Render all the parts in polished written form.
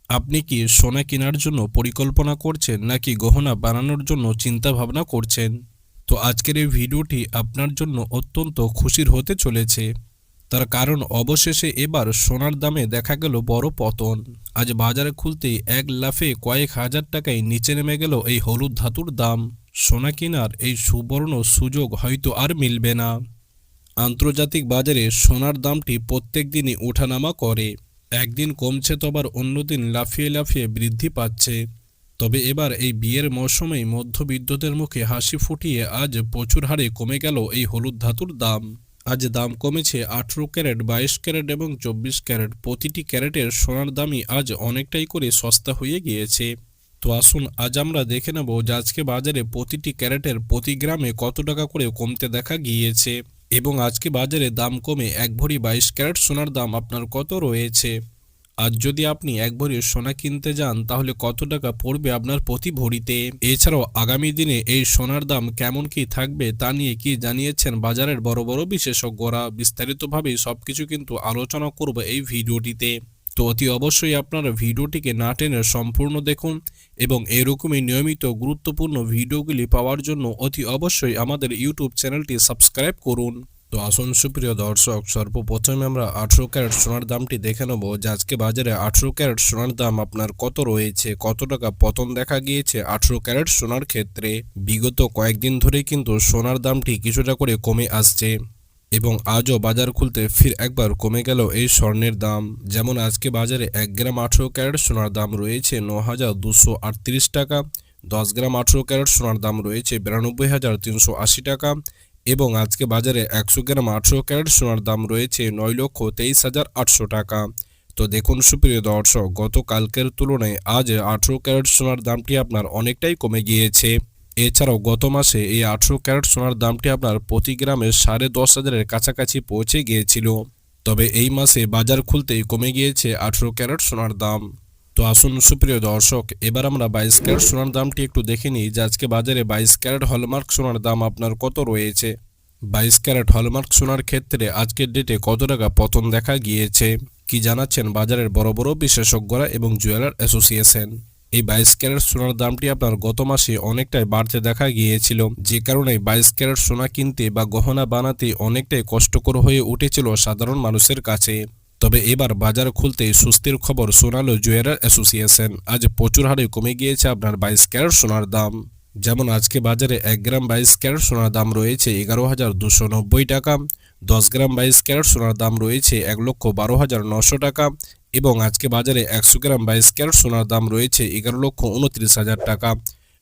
আপনি কি সোনা কেনার জন্য পরিকল্পনা করছেন নাকি গহনা বানানোর জন্য চিন্তা ভাবনা করছেন? তো আজকের এই ভিডিওটি আপনার জন্য অত্যন্ত খুশির হতে চলেছে। তার কারণ অবশেষে এবার সোনার দামে দেখা গেল বড় পতন। আজ বাজারে খুলতেই এক লাফে কয়েক হাজার টাকায় নিচে নেমে গেল এই হলুদ ধাতুর দাম। সোনা কেনার এই সুবর্ণ সুযোগ হয়তো আর মিলবে না। আন্তর্জাতিক বাজারে সোনার দামটি প্রত্যেক দিনই ওঠানামা করে। একদিন কমছে তো আবার অন্যদিন লাফিয়ে লাফিয়ে বৃদ্ধি পাচ্ছে। তবে এবার এই বিয়ের মৌসুমেই মধ্যবিত্তদের মুখে হাসি ফুটিয়ে আজ প্রচুর হারে কমে গেল এই হলুদ ধাতুর দাম। আজ দাম কমেছে 18 ক্যারেট, 22 ক্যারেট এবং 24 ক্যারেট। প্রতিটি ক্যারেটের সোনার দামই আজ অনেকটাই করে সস্তা হয়ে গিয়েছে। তো আসুন আজ আমরা দেখে নেব যে আজকে বাজারে প্রতিটি ক্যারেটের প্রতি গ্রামে কত টাকা করে কমতে দেখা গিয়েছে এবং আজকে বাজারে দাম কমে এক ভরি 22 ক্যারেট সোনার দাম আপনার কত রয়েছে। আজ যদি আপনি এক ভরি সোনা কিনতে যান তাহলে কত টাকা পড়বে আপনার প্রতি ভরিতে। এছাড়াও আগামী দিনে এই সোনার দাম কেমন কি থাকবে তা নিয়ে কি জানিয়েছেন বাজারের বড় বড় বিশেষজ্ঞরা। বিস্তারিতভাবে সবকিছু কিন্তু আলোচনা করব এই ভিডিওটিতে। তো অতি অবশ্যই আপনারা ভিডিওটিকে না টেনে সম্পূর্ণ দেখুন এবং এরকমই নিয়মিত গুরুত্বপূর্ণ ভিডিওগুলি পাওয়ার জন্য অতি অবশ্যই আমাদের ইউটিউব চ্যানেলটি সাবস্ক্রাইব করুন। তো আসুন সুপ্রিয় দর্শক, সর্বপ্রথমে আমরা 18 ক্যারেট সোনার দামটি দেখে নেব যে আজকে বাজারে 18 ক্যারেট সোনার দাম আপনার কত রয়েছে, কত টাকা পতন দেখা গিয়েছে 18 ক্যারেট সোনার ক্ষেত্রে। বিগত কয়েকদিন ধরেই কিন্তু সোনার দামটি কিছুটা করে কমে আসছে এবং আজও বাজার খুলতে ফির একবার কমে গেল এই স্বর্ণের দাম। যেমন আজকে বাজারে 1 গ্রাম 18 ক্যারেট সোনার দাম রয়েছে 9,238 টাকা, 10 গ্রাম 18 ক্যারেট সোনার দাম রয়েছে 92,380 টাকা এবং আজকে বাজারে 100 গ্রাম 18 ক্যারেট সোনার দাম রয়েছে 9,23,800 টাকা। তো দেখুন সুপ্রিয় দর্শক, গতকালকের তুলনায় আজ 18 ক্যারেট সোনার দামটি আপনার অনেকটাই কমে গিয়েছে। এছাড়াও গত মাসে এই 18 ক্যারেট সোনার দামটি আপনার প্রতি গ্রামে 10,500-এর কাছাকাছি পৌঁছে গিয়েছিল। তবে এই মাসে বাজার খুলতেই কমে গিয়েছে 18 ক্যারেট সোনার দাম। তো আসুন সুপ্রিয় দর্শক, এবার আমরা 22 ক্যারেট সোনার দামটি একটু দেখে নিই যে আজকে বাজারে 22 ক্যারেট হলমার্ক সোনার দাম আপনার কত রয়েছে। 22 ক্যারেট হলমার্ক সোনার ক্ষেত্রে আজকের ডেটে কত টাকা পতন দেখা গিয়েছে কি জানাচ্ছেন বাজারের বড় বড় বিশেষজ্ঞরা এবং জুয়েলার অ্যাসোসিয়েশন। এই 22 ক্যারেট সোনার দামটি আপনার গত মাসে অনেকটাই বাড়তে দেখা গিয়েছিল, যে কারণে 22 ক্যারেট সোনা কিনতে বা গহনা বানাতে অনেকটাই কষ্টকর হয়ে উঠেছিল সাধারণ মানুষের কাছে। তবে এবার বাজার খুলতে স্বস্তির খবর শোনালো জুয়েলার অ্যাসোসিয়েশন। আজ প্রচুর হারে কমে গিয়েছে আপনার 22 ক্যারেট সোনার দাম। যেমন আজকে বাজারে 1 গ্রাম 22 ক্যারেট সোনার দাম রয়েছে 11,290 টাকা, 10 গ্রাম 22 ক্যারেট সোনার দাম রয়েছে 1,12,900 টাকা এবং আজকে বাজারে 100 গ্রাম 22 ক্যারেট সোনার দাম রয়েছে 11,29,000 টাকা।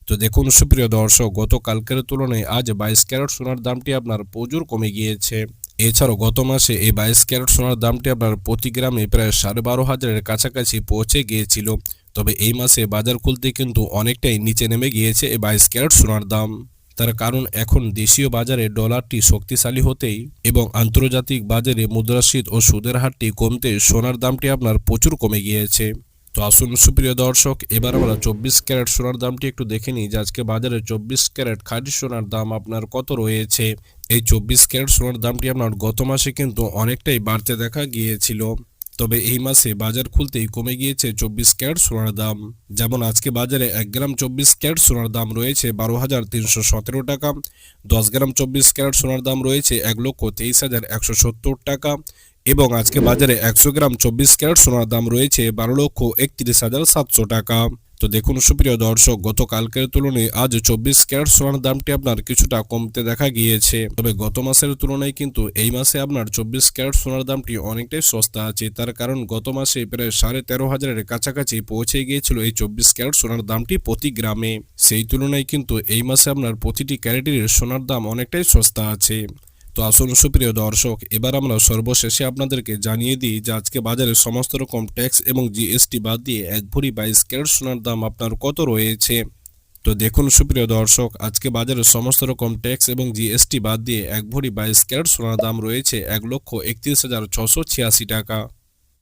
তো দেখুন সুপ্রিয় দর্শক, গতকালকের তুলনায় আজ 22 ক্যারেট সোনার দামটি আপনার প্রচুর কমে গিয়েছে। এছাড়াও গত মাসে এই 22 ক্যারেট সোনার দামটি আপনার প্রতি গ্রামে প্রায় 12,500-এর কাছাকাছি পৌঁছে গিয়েছিল। তবে এই মাসে বাজার খুলতে কিন্তু অনেকটাই নিচে নেমে গিয়েছে এই 22 ক্যারেট সোনার দাম। তার কারণ এখন দেশীয় বাজারে ডলারটি শক্তিশালী হতেই এবং আন্তর্জাতিক বাজারে মুদ্রাস্ফীতি ও সুদের হারটি কমতে সোনার দামটি আপনার প্রচুর কমে গিয়েছে। তো আসুন সুপ্রিয় দর্শক, এবার আমরা 24 ক্যারেট সোনার দামটি একটু দেখে নিই যে আজকে বাজারে 24 ক্যারেট খাঁটি সোনার দাম আপনার কত রয়েছে। এই 24 ক্যারেট সোনার দামটি আপনার গত মাসে কিন্তু অনেকটাই বাড়তে দেখা গিয়েছিল। তবে এই মাসে বাজার খুলতেই কমে গিয়েছে 24 ক্যারেট সোনার দাম। যেমন আজকে বাজারে 1 গ্রাম 24 ক্যারেট সোনার দাম রয়েছে 12,317 টাকা, 10 গ্রাম 24 ক্যারেট সোনার দাম রয়েছে 1,23,170 টাকা এবং আজকে বাজারে 100 গ্রাম 24 ক্যারেট সোনার দাম রয়েছে 12,31,700 টাকা। তো দেখুন সুপ্রিয় দর্শক, গতকালকের তুলনায় আজ 24 ক্যারেট সোনার দামটি আপনার কিছুটা কমতে দেখা গিয়েছে। তবে গত মাসের তুলনায় কিন্তু এই মাসে আপনার 24 ক্যারেট সোনার দামটি অনেকটাই সস্তা আছে। তার কারণ গত মাসে প্রায় 13,500-এর কাছাকাছি পৌঁছে গিয়েছিল এই 24 ক্যারেট সোনার দামটি প্রতি গ্রামে। সেই তুলনায় কিন্তু এই মাসে আপনার প্রতিটি ক্যারেটের সোনার দাম অনেকটাই সস্তা আছে। তো আসুন সুপ্রিয় দর্শক, এবার আমরা সর্বশেষে আপনাদেরকে জানিয়ে দিই যে আজকে বাজারে সমস্ত রকম ট্যাক্স এবং জিএসটি বাদ দিয়ে এক ভরি 22 ক্যারেট সোনার দাম আপনার কত রয়েছে। তো দেখুন সুপ্রিয় দর্শক, আজকে বাজারে সমস্ত রকম ট্যাক্স এবং জিএসটি বাদ দিয়ে এক ভরি 22 ক্যারেট সোনার দাম রয়েছে 1,31,686 টাকা।